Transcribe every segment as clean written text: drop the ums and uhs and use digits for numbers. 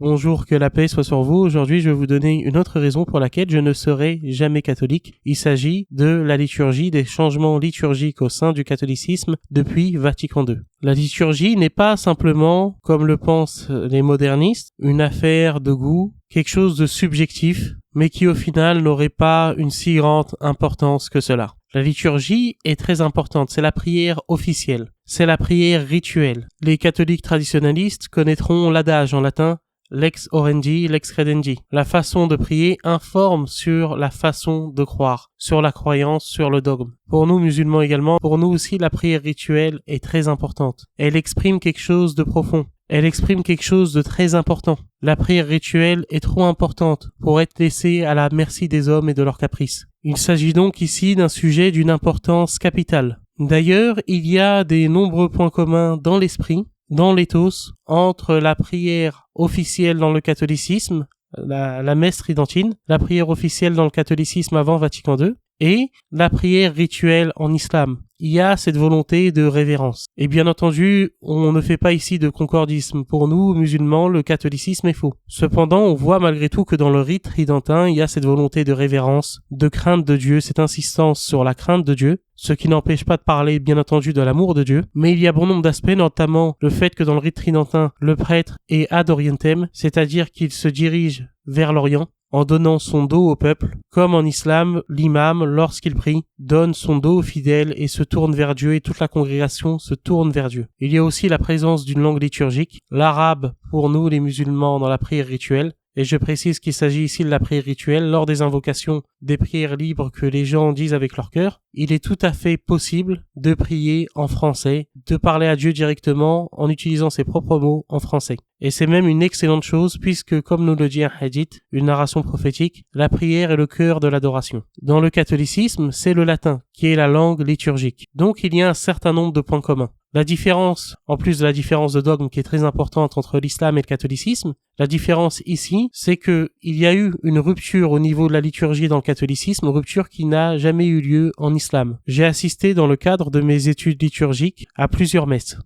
Bonjour, que la paix soit sur vous. Aujourd'hui, je vais vous donner une autre raison pour laquelle je ne serai jamais catholique. Il s'agit de la liturgie, des changements liturgiques au sein du catholicisme depuis Vatican II. La liturgie n'est pas simplement, comme le pensent les modernistes, une affaire de goût, quelque chose de subjectif, mais qui au final n'aurait pas une si grande importance que cela. La liturgie est très importante, c'est la prière officielle, c'est la prière rituelle. Les catholiques traditionnalistes connaîtront l'adage en latin lex orandi, lex credendi. La façon de prier informe sur la façon de croire, sur la croyance, sur le dogme. Pour nous musulmans également, pour nous aussi la prière rituelle est très importante. Elle exprime quelque chose de profond. Elle exprime quelque chose de très important. La prière rituelle est trop importante pour être laissée à la merci des hommes et de leurs caprices. Il s'agit donc ici d'un sujet d'une importance capitale. D'ailleurs, il y a des nombreux points communs dans l'esprit, dans l'éthos, entre la prière officielle dans le catholicisme, la messe tridentine, la prière officielle dans le catholicisme avant Vatican II, et la prière rituelle en islam. Il y a cette volonté de révérence. Et bien entendu, on ne fait pas ici de concordisme. Pour nous, musulmans, le catholicisme est faux. Cependant, on voit malgré tout que dans le rite tridentin, il y a cette volonté de révérence, de crainte de Dieu, cette insistance sur la crainte de Dieu, ce qui n'empêche pas de parler, bien entendu, de l'amour de Dieu. Mais il y a bon nombre d'aspects, notamment le fait que dans le rite tridentin, le prêtre est ad orientem, c'est-à-dire qu'il se dirige vers l'Orient, en donnant son dos au peuple, comme en islam, l'imam, lorsqu'il prie, donne son dos aux fidèles et se tourne vers Dieu et toute la congrégation se tourne vers Dieu. Il y a aussi la présence d'une langue liturgique, l'arabe pour nous les musulmans dans la prière rituelle, et je précise qu'il s'agit ici de la prière rituelle lors des invocations, des prières libres que les gens disent avec leur cœur. Il est tout à fait possible de prier en français, de parler à Dieu directement en utilisant ses propres mots en français. Et c'est même une excellente chose puisque, comme nous le dit un hadith, une narration prophétique, la prière est le cœur de l'adoration. Dans le catholicisme, c'est le latin qui est la langue liturgique. Donc il y a un certain nombre de points communs. La différence, en plus de la différence de dogme qui est très importante entre l'islam et le catholicisme, la différence ici, c'est que il y a eu une rupture au niveau de la liturgie dans le catholicisme, rupture qui n'a jamais eu lieu en islam. J'ai assisté dans le cadre de mes études liturgiques à plusieurs messes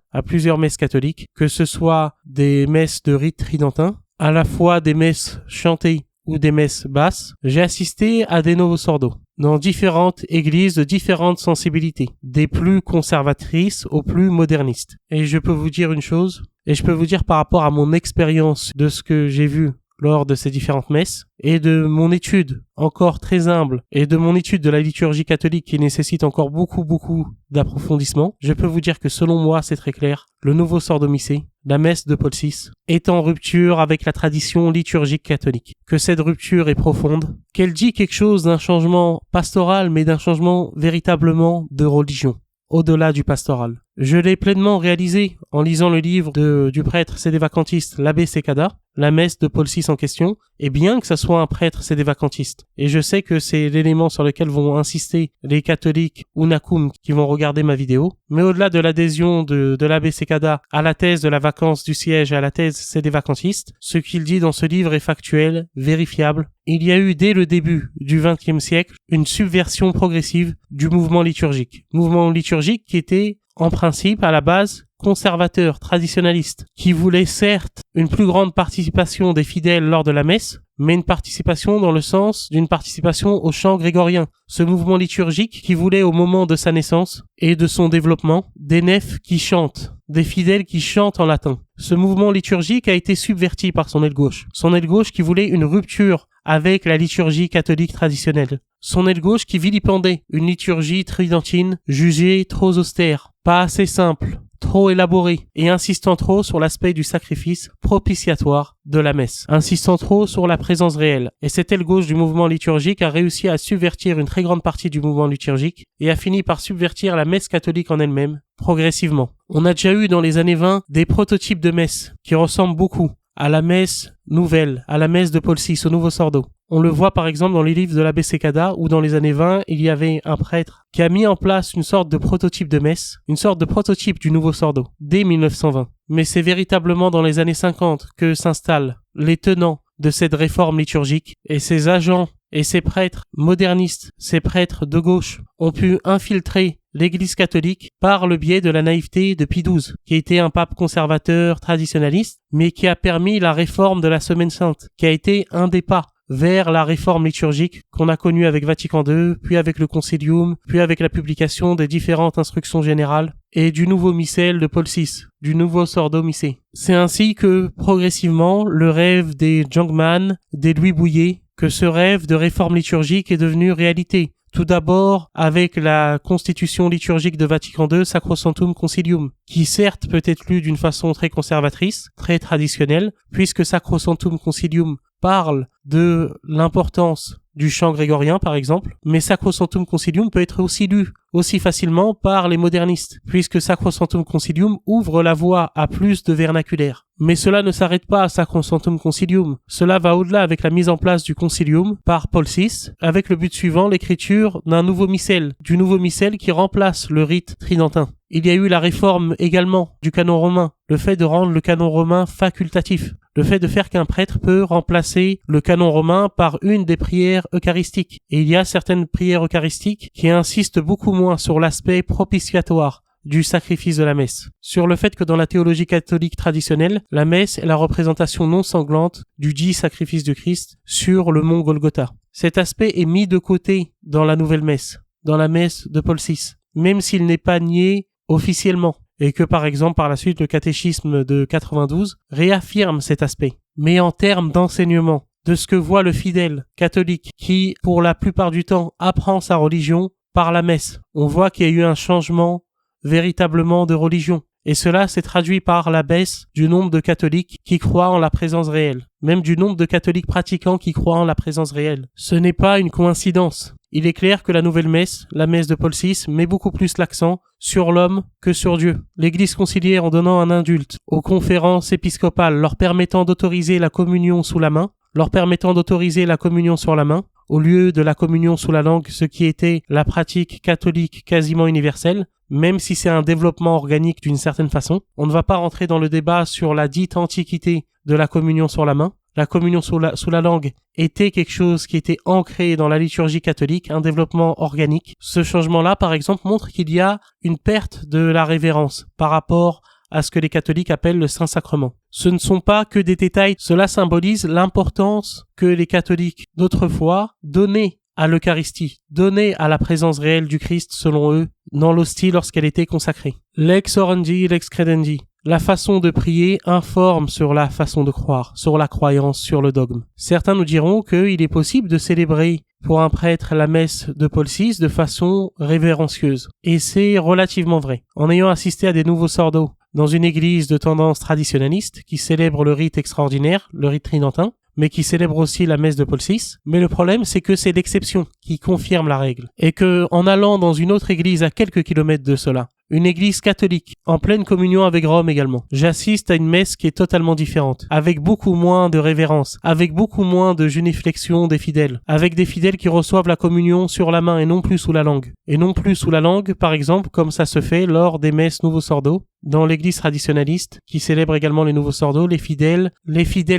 catholiques, que ce soit des messes de rite tridentin, à la fois des messes chantées ou des messes basses. J'ai assisté à des novos ordo dans différentes églises de différentes sensibilités, des plus conservatrices aux plus modernistes. Et je peux vous dire une chose, et je peux vous dire par rapport à mon expérience de ce que j'ai vu lors de ces différentes messes, et de mon étude encore très humble, et de mon étude de la liturgie catholique qui nécessite encore beaucoup d'approfondissement, je peux vous dire que selon moi, c'est très clair, le nouveau sordomicée, la messe de Paul VI, est en rupture avec la tradition liturgique catholique. Que cette rupture est profonde, qu'elle dit quelque chose d'un changement pastoral, mais d'un changement véritablement de religion, au-delà du pastoral. Je l'ai pleinement réalisé en lisant le livre du prêtre sédévacantiste l'abbé Sekada, la messe de Paul VI en question, et bien que ça soit un prêtre sédévacantiste. Et je sais que c'est l'élément sur lequel vont insister les catholiques ou Nakoum qui vont regarder ma vidéo. Mais au-delà de l'adhésion de l'abbé Sekada à la thèse de la vacance du siège et à la thèse sédévacantiste, ce qu'il dit dans ce livre est factuel, vérifiable. Il y a eu dès le début du XXe siècle une subversion progressive du mouvement liturgique. Mouvement liturgique qui était en principe, à la base, conservateur, traditionnaliste, qui voulait certes une plus grande participation des fidèles lors de la messe, mais une participation dans le sens d'une participation au chant grégorien. Ce mouvement liturgique qui voulait au moment de sa naissance et de son développement des nefs qui chantent, des fidèles qui chantent en latin. Ce mouvement liturgique a été subverti par son aile gauche. Son aile gauche qui voulait une rupture avec la liturgie catholique traditionnelle. Son aile gauche qui vilipendait une liturgie tridentine jugée trop austère, pas assez simple, trop élaborée, et insistant trop sur l'aspect du sacrifice propitiatoire de la messe, insistant trop sur la présence réelle. Et cette aile gauche du mouvement liturgique a réussi à subvertir une très grande partie du mouvement liturgique et a fini par subvertir la messe catholique en elle-même, progressivement. On a déjà eu dans les années 20 des prototypes de messe qui ressemblent beaucoup à la messe nouvelle, à la messe de Paul VI, au nouveau sordo. On le voit par exemple dans les livres de l'abbé Sekada où dans les années 20, il y avait un prêtre qui a mis en place une sorte de prototype de messe, une sorte de prototype du nouveau sordo, dès 1920. Mais c'est véritablement dans les années 50 que s'installent les tenants de cette réforme liturgique et ces agents et ces prêtres modernistes, ces prêtres de gauche ont pu infiltrer l'Église catholique par le biais de la naïveté de Pie XII, qui était un pape conservateur traditionnaliste, mais qui a permis la réforme de la Semaine Sainte, qui a été un des pas vers la réforme liturgique qu'on a connue avec Vatican II, puis avec le Concilium, puis avec la publication des différentes instructions générales et du nouveau missel de Paul VI, du nouveau Sordo Missé. C'est ainsi que, progressivement, le rêve des Jungmann, des Louis Bouillet, que ce rêve de réforme liturgique est devenu réalité. Tout d'abord avec la constitution liturgique de Vatican II, Sacrosanctum Concilium, qui certes peut être lue d'une façon très conservatrice, très traditionnelle, puisque Sacrosanctum Concilium parle de l'importance du chant grégorien par exemple, mais Sacrosanctum Concilium peut être aussi lu aussi facilement par les modernistes, puisque Sacrosanctum Concilium ouvre la voie à plus de vernaculaire. Mais cela ne s'arrête pas à Sacrosanctum Concilium, cela va au-delà avec la mise en place du Concilium par Paul VI, avec le but suivant, l'écriture d'un nouveau missel, du nouveau missel qui remplace le rite tridentin. Il y a eu la réforme également du canon romain, le fait de rendre le canon romain facultatif, le fait de faire qu'un prêtre peut remplacer le canon romain par une des prières eucharistiques. Et il y a certaines prières eucharistiques qui insistent beaucoup moins sur l'aspect propitiatoire du sacrifice de la messe, sur le fait que dans la théologie catholique traditionnelle, la messe est la représentation non sanglante du dit sacrifice du Christ sur le mont Golgotha. Cet aspect est mis de côté dans la nouvelle messe, dans la messe de Paul VI, même s'il n'est pas nié officiellement, et que par exemple par la suite le catéchisme de 92 réaffirme cet aspect. Mais en termes d'enseignement, de ce que voit le fidèle catholique qui, pour la plupart du temps, apprend sa religion par la messe, on voit qu'il y a eu un changement véritablement de religion. Et cela s'est traduit par la baisse du nombre de catholiques qui croient en la présence réelle, même du nombre de catholiques pratiquants qui croient en la présence réelle. Ce n'est pas une coïncidence. Il est clair que la nouvelle messe, la messe de Paul VI, met beaucoup plus l'accent sur l'homme que sur Dieu. L'Église conciliaire, en donnant un indulte aux conférences épiscopales leur permettant d'autoriser la communion sous la main, leur permettant d'autoriser la communion sur la main, au lieu de la communion sous la langue, ce qui était la pratique catholique quasiment universelle, même si c'est un développement organique d'une certaine façon. On ne va pas rentrer dans le débat sur la dite antiquité de la communion sur la main. La communion sous la langue était quelque chose qui était ancré dans la liturgie catholique, un développement organique. Ce changement-là, par exemple, montre qu'il y a une perte de la révérence par rapport à ce que les catholiques appellent le Saint-Sacrement. Ce ne sont pas que des détails, cela symbolise l'importance que les catholiques d'autrefois donnaient à l'Eucharistie, donnaient à la présence réelle du Christ, selon eux, dans l'hostie lorsqu'elle était consacrée. Lex orandi, lex credendi. La façon de prier informe sur la façon de croire, sur la croyance, sur le dogme. Certains nous diront qu'il est possible de célébrer pour un prêtre la messe de Paul VI de façon révérencieuse. Et c'est relativement vrai. En ayant assisté à des nouveaux sordos dans une église de tendance traditionnaliste qui célèbre le rite extraordinaire, le rite tridentin, mais qui célèbre aussi la messe de Paul VI. Mais le problème, c'est que c'est l'exception qui confirme la règle. Et que, en allant dans une autre église à quelques kilomètres de cela, une église catholique, en pleine communion avec Rome également, j'assiste à une messe qui est totalement différente, avec beaucoup moins de révérence, avec beaucoup moins de génuflexion des fidèles, avec des fidèles qui reçoivent la communion sur la main et non plus sous la langue. Et non plus sous la langue, par exemple, comme ça se fait lors des messes nouveaux sordos. Dans l'église traditionnaliste, qui célèbre également les nouveaux sordos, les fidèles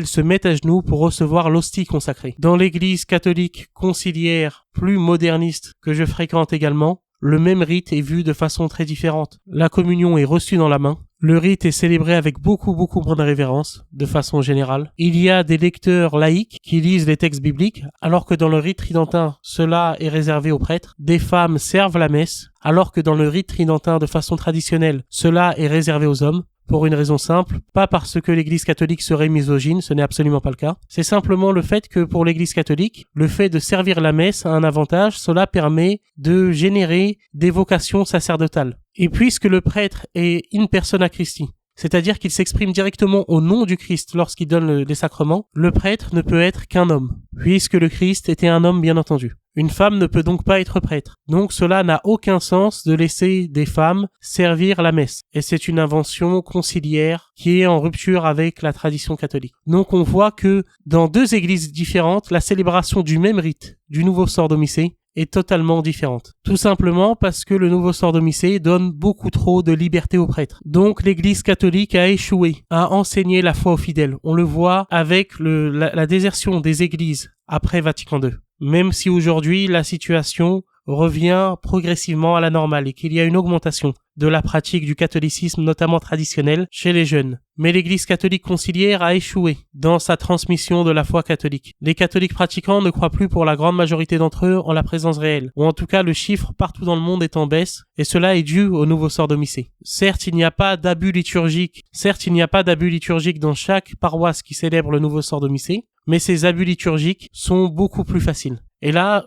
se mettent à genoux pour recevoir l'hostie consacrée. Dans l'église catholique conciliaire, plus moderniste, que je fréquente également, le même rite est vu de façon très différente. La communion est reçue dans la main. Le rite est célébré avec beaucoup moins de révérence, de façon générale. Il y a des lecteurs laïcs qui lisent les textes bibliques, alors que dans le rite tridentin, cela est réservé aux prêtres. Des femmes servent la messe, alors que dans le rite tridentin, de façon traditionnelle, cela est réservé aux hommes. Pour une raison simple, pas parce que l'Église catholique serait misogyne, ce n'est absolument pas le cas. C'est simplement le fait que pour l'Église catholique, le fait de servir la messe a un avantage, cela permet de générer des vocations sacerdotales. Et puisque le prêtre est in persona Christi, c'est-à-dire qu'il s'exprime directement au nom du Christ lorsqu'il donne les sacrements, le prêtre ne peut être qu'un homme, puisque le Christ était un homme bien entendu. Une femme ne peut donc pas être prêtre. Donc cela n'a aucun sens de laisser des femmes servir la messe. Et c'est une invention conciliaire qui est en rupture avec la tradition catholique. Donc on voit que dans deux églises différentes, la célébration du même rite, du nouveau Sordo Missé, est totalement différente. Tout simplement parce que le nouveau Sordo Missé donne beaucoup trop de liberté aux prêtres. Donc l'Église catholique a échoué à enseigner la foi aux fidèles. On le voit avec la désertion des églises après Vatican II. Même si aujourd'hui la situation revient progressivement à la normale et qu'il y a une augmentation de la pratique du catholicisme, notamment traditionnel, chez les jeunes. Mais l'Église catholique conciliaire a échoué dans sa transmission de la foi catholique. Les catholiques pratiquants ne croient plus pour la grande majorité d'entre eux en la présence réelle, ou en tout cas le chiffre partout dans le monde est en baisse, et cela est dû au nouveau sort domicée. Certes, il n'y a pas d'abus liturgique dans chaque paroisse qui célèbre le nouveau sort domicée, mais ces abus liturgiques sont beaucoup plus faciles. Et là,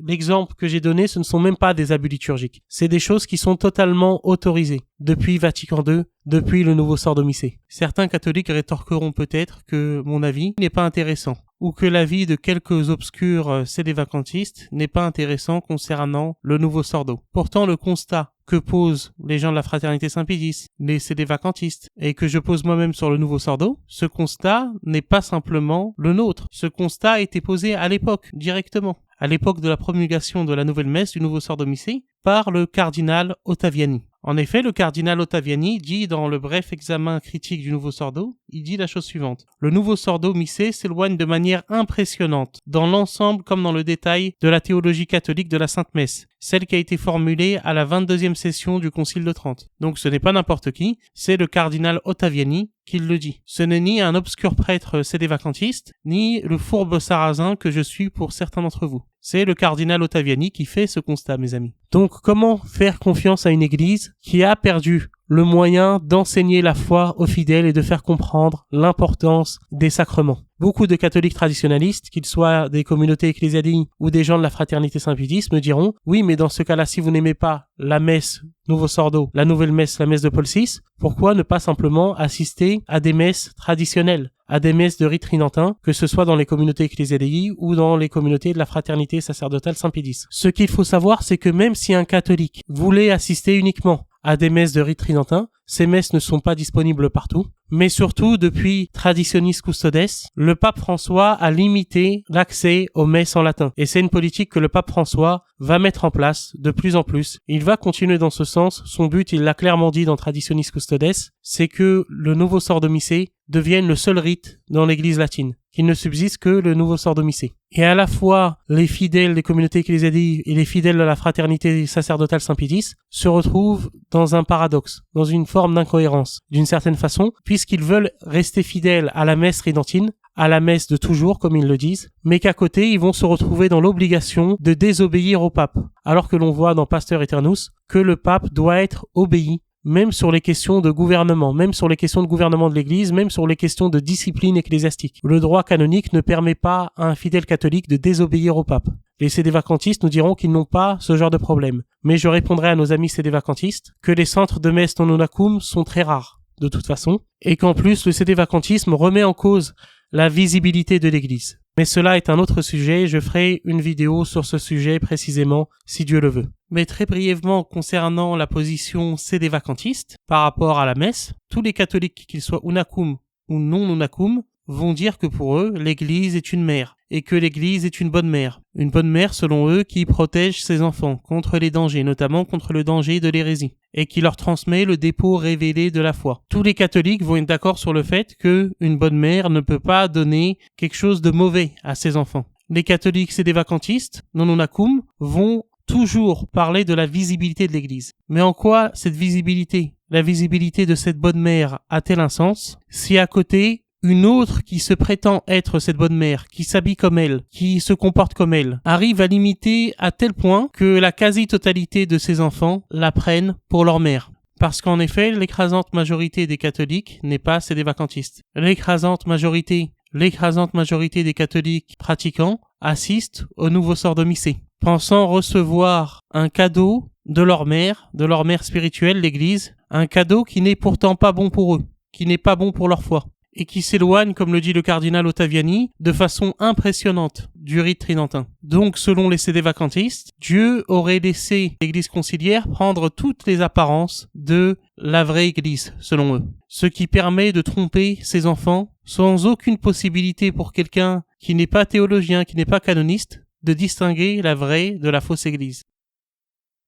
l'exemple que j'ai donné, ce ne sont même pas des abus liturgiques. C'est des choses qui sont totalement autorisées depuis Vatican II, depuis le nouveau sort domicée. Certains catholiques rétorqueront peut-être que mon avis n'est pas intéressant, ou que l'avis de quelques obscurs sédévacantistes n'est pas intéressant concernant le nouveau sort d'eau. Pourtant, le constat que posent les gens de la Fraternité Saint-Pédis, les sédévacantistes, et que je pose moi-même sur le nouveau sort d'eau, ce constat n'est pas simplement le nôtre. Ce constat a été posé à l'époque, directement, à l'époque de la promulgation de la nouvelle messe du nouveau sort domicée, par le cardinal Ottaviani. En effet, le cardinal Ottaviani dit dans le bref examen critique du nouveau sort d'eau, il dit la chose suivante. Le nouveau sort d'eau missé s'éloigne de manière impressionnante, dans l'ensemble comme dans le détail, de la théologie catholique de la Sainte Messe, celle qui a été formulée à la 22e session du Concile de Trente. Donc ce n'est pas n'importe qui, c'est le cardinal Ottaviani qui le dit. Ce n'est ni un obscur prêtre sédévacantiste, ni le fourbe sarrasin que je suis pour certains d'entre vous. C'est le cardinal Ottaviani qui fait ce constat, mes amis. Donc, comment faire confiance à une église qui a perdu le moyen d'enseigner la foi aux fidèles et de faire comprendre l'importance des sacrements? Beaucoup de catholiques traditionalistes, qu'ils soient des communautés ecclésiastiques ou des gens de la Fraternité Saint-Pédis, me diront « Oui, mais dans ce cas-là, si vous n'aimez pas la messe Nouveau sort d'eau, la nouvelle messe, la messe de Paul VI, pourquoi ne pas simplement assister à des messes traditionnelles, à des messes de rite tridentins, que ce soit dans les communautés ecclésiastiques ou dans les communautés de la Fraternité sacerdotale Saint-Pédis. Ce qu'il faut savoir, c'est que même si un catholique voulait assister uniquement à des messes de rite tridentin, ces messes ne sont pas disponibles partout, mais surtout depuis Traditionis Custodes, le pape François a limité l'accès aux messes en latin. Et c'est une politique que le pape François va mettre en place de plus en plus. Il va continuer dans ce sens. Son but, il l'a clairement dit dans Traditionis Custodes, c'est que le nouveau sort domicée devienne le seul rite dans l'église latine, qu'il ne subsiste que le nouveau sort domicée. Et à la fois, les fidèles des communautés ecclésiastiques et les fidèles de la Fraternité sacerdotale Saint-Pédis se retrouvent dans un paradoxe, dans une forme d'incohérence, d'une certaine façon, puisqu'ils veulent rester fidèles à la messe tridentine, à la messe de toujours, comme ils le disent, mais qu'à côté, ils vont se retrouver dans l'obligation de désobéir au pape, alors que l'on voit dans Pasteur Eternus que le pape doit être obéi, même sur les questions de gouvernement, même sur les questions de gouvernement de l'Église, même sur les questions de discipline ecclésiastique. Le droit canonique ne permet pas à un fidèle catholique de désobéir au pape. Les sédévacantistes nous diront qu'ils n'ont pas ce genre de problème. Mais je répondrai à nos amis sédévacantistes que les centres de messe non nonacum sont très rares, de toute façon, et qu'en plus le sédévacantisme remet en cause la visibilité de l'Église. Mais cela est un autre sujet, je ferai une vidéo sur ce sujet précisément, si Dieu le veut. Mais très brièvement, concernant la position sédévacantiste par rapport à la messe, tous les catholiques, qu'ils soient unacum ou non unacum, vont dire que pour eux, l'Église est une mère, et que l'Église est une bonne mère. Une bonne mère, selon eux, qui protège ses enfants contre les dangers, notamment contre le danger de l'hérésie, et qui leur transmet le dépôt révélé de la foi. Tous les catholiques vont être d'accord sur le fait que une bonne mère ne peut pas donner quelque chose de mauvais à ses enfants. Les catholiques sédévacantistes, non nonacum, vont toujours parler de la visibilité de l'Église. Mais en quoi cette visibilité, la visibilité de cette bonne mère, a-t-elle un sens si à côté, une autre qui se prétend être cette bonne mère, qui s'habille comme elle, qui se comporte comme elle, arrive à l'imiter à tel point que la quasi-totalité de ses enfants la prennent pour leur mère. Parce qu'en effet, l'écrasante majorité des catholiques n'est pas sédévacantiste. L'écrasante majorité des catholiques pratiquants assistent au nouveau sort domicée, pensant recevoir un cadeau de leur mère spirituelle, l'Église, un cadeau qui n'est pourtant pas bon pour eux, qui n'est pas bon pour leur foi, et qui s'éloigne, comme le dit le cardinal Ottaviani, de façon impressionnante du rite tridentin. Donc, selon les sédévacantistes, Dieu aurait laissé l'Église conciliaire prendre toutes les apparences de la vraie Église, selon eux. Ce qui permet de tromper ses enfants sans aucune possibilité pour quelqu'un qui n'est pas théologien, qui n'est pas canoniste, de distinguer la vraie de la fausse Église.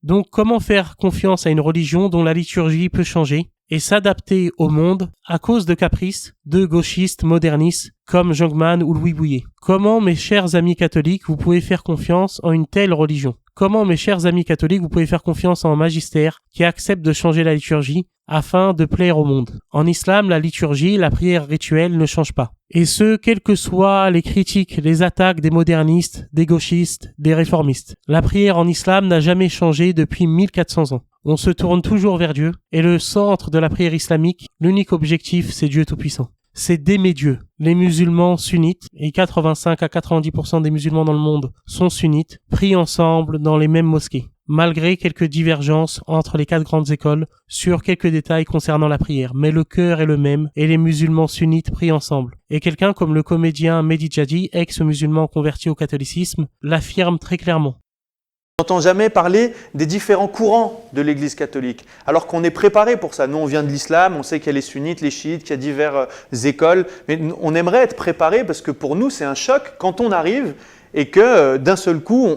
Donc, comment faire confiance à une religion dont la liturgie peut changer et s'adapter au monde à cause de caprices de gauchistes modernistes comme Jungmann ou Louis Bouillet? Comment, mes chers amis catholiques, vous pouvez faire confiance en une telle religion? Comment, mes chers amis catholiques, vous pouvez faire confiance en un magistère qui accepte de changer la liturgie afin de plaire au monde? En islam, la liturgie, la prière rituelle ne change pas. Et ce, quelles que soient les critiques, les attaques des modernistes, des gauchistes, des réformistes. La prière en islam n'a jamais changé depuis 1400 ans. On se tourne toujours vers Dieu, et le centre de la prière islamique, l'unique objectif, c'est Dieu Tout-Puissant. C'est d'aimer Dieu. Les musulmans sunnites, et 85 à 90% des musulmans dans le monde sont sunnites, prient ensemble dans les mêmes mosquées, malgré quelques divergences entre les 4 grandes écoles sur quelques détails concernant la prière. Mais le cœur est le même, et les musulmans sunnites prient ensemble. Et quelqu'un comme le comédien Mehdi Jadi, ex-musulman converti au catholicisme, l'affirme très clairement. On n'entend jamais parler des différents courants de l'Église catholique, alors qu'on est préparé pour ça. Nous, on vient de l'islam, on sait qu'il y a les sunnites, les chiites, qu'il y a diverses écoles, mais on aimerait être préparé parce que pour nous, c'est un choc quand on arrive et que d'un seul coup,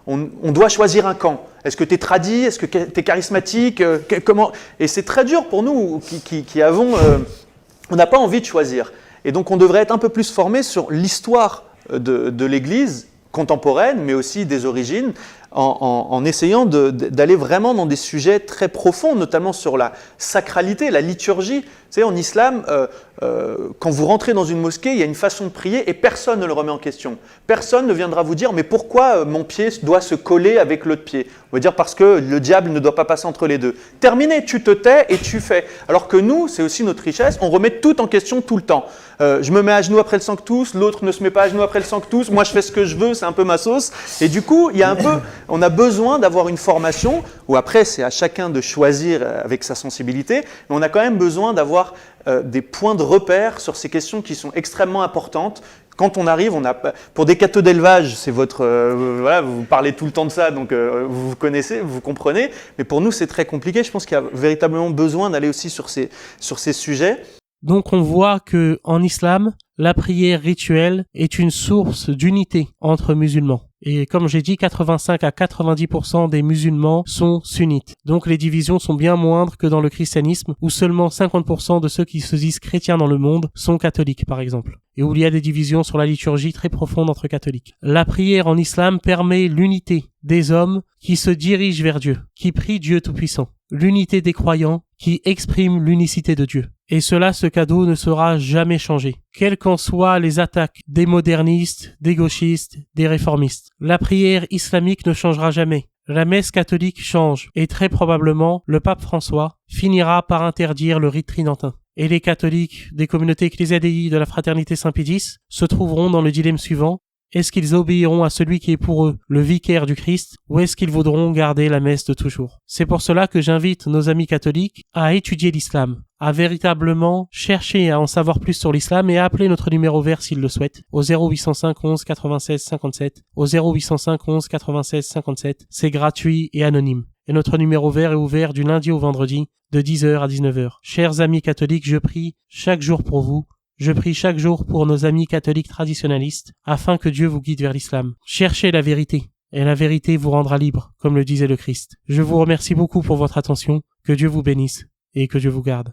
on doit choisir un camp. Est-ce que tu es tradi? Est-ce que tu es charismatique? Comment? Et c'est très dur pour nous qui avons... on n'a pas envie de choisir. Et donc, on devrait être un peu plus formé sur l'histoire de l'Église contemporaine, mais aussi des origines, en essayant d'aller vraiment dans des sujets très profonds, notamment sur la sacralité, la liturgie. Vous savez, en islam, quand vous rentrez dans une mosquée, il y a une façon de prier et personne ne le remet en question. Personne ne viendra vous dire « mais pourquoi mon pied doit se coller avec l'autre pied ?» On va dire « parce que le diable ne doit pas passer entre les deux ». Terminé, tu te tais et tu fais. Alors que nous, c'est aussi notre richesse, on remet tout en question tout le temps. Je me mets à genoux après le Sanctus, l'autre ne se met pas à genoux après le Sanctus, moi je fais ce que je veux, c'est un peu ma sauce. Et du coup, il y a un peu, on a besoin d'avoir une formation, où après c'est à chacun de choisir avec sa sensibilité, mais on a quand même besoin d'avoir des points de repère sur ces questions qui sont extrêmement importantes. Quand on arrive, pour des cathos d'élevage, c'est votre, voilà, vous parlez tout le temps de ça, donc vous connaissez, vous comprenez. Mais pour nous, c'est très compliqué. Je pense qu'il y a véritablement besoin d'aller aussi sur ces sujets. Donc on voit que en islam, la prière rituelle est une source d'unité entre musulmans. Et comme j'ai dit, 85 à 90% des musulmans sont sunnites. Donc les divisions sont bien moindres que dans le christianisme, où seulement 50% de ceux qui se disent chrétiens dans le monde sont catholiques, par exemple. Et où il y a des divisions sur la liturgie très profondes entre catholiques. La prière en islam permet l'unité des hommes qui se dirigent vers Dieu, qui prient Dieu Tout-Puissant. L'unité des croyants qui expriment l'unicité de Dieu. Et cela, ce cadeau ne sera jamais changé, quelles qu'en soient les attaques des modernistes, des gauchistes, des réformistes. La prière islamique ne changera jamais. La messe catholique change, et très probablement, le pape François finira par interdire le rite tridentin. Et les catholiques des communautés ecclésiadei de la fraternité Saint-Pédis se trouveront dans le dilemme suivant. Est-ce qu'ils obéiront à celui qui est pour eux le vicaire du Christ, ou est-ce qu'ils voudront garder la messe de toujours? C'est pour cela que j'invite nos amis catholiques à étudier l'islam, à véritablement chercher à en savoir plus sur l'islam et à appeler notre numéro vert s'ils le souhaitent, au 0805 11 96 57, au 0805 11 96 57, c'est gratuit et anonyme. Et notre numéro vert est ouvert du lundi au vendredi, de 10h à 19h. Chers amis catholiques, je prie chaque jour pour vous. Je prie chaque jour pour nos amis catholiques traditionalistes, afin que Dieu vous guide vers l'islam. Cherchez la vérité, et la vérité vous rendra libre, comme le disait le Christ. Je vous remercie beaucoup pour votre attention, que Dieu vous bénisse, et que Dieu vous garde.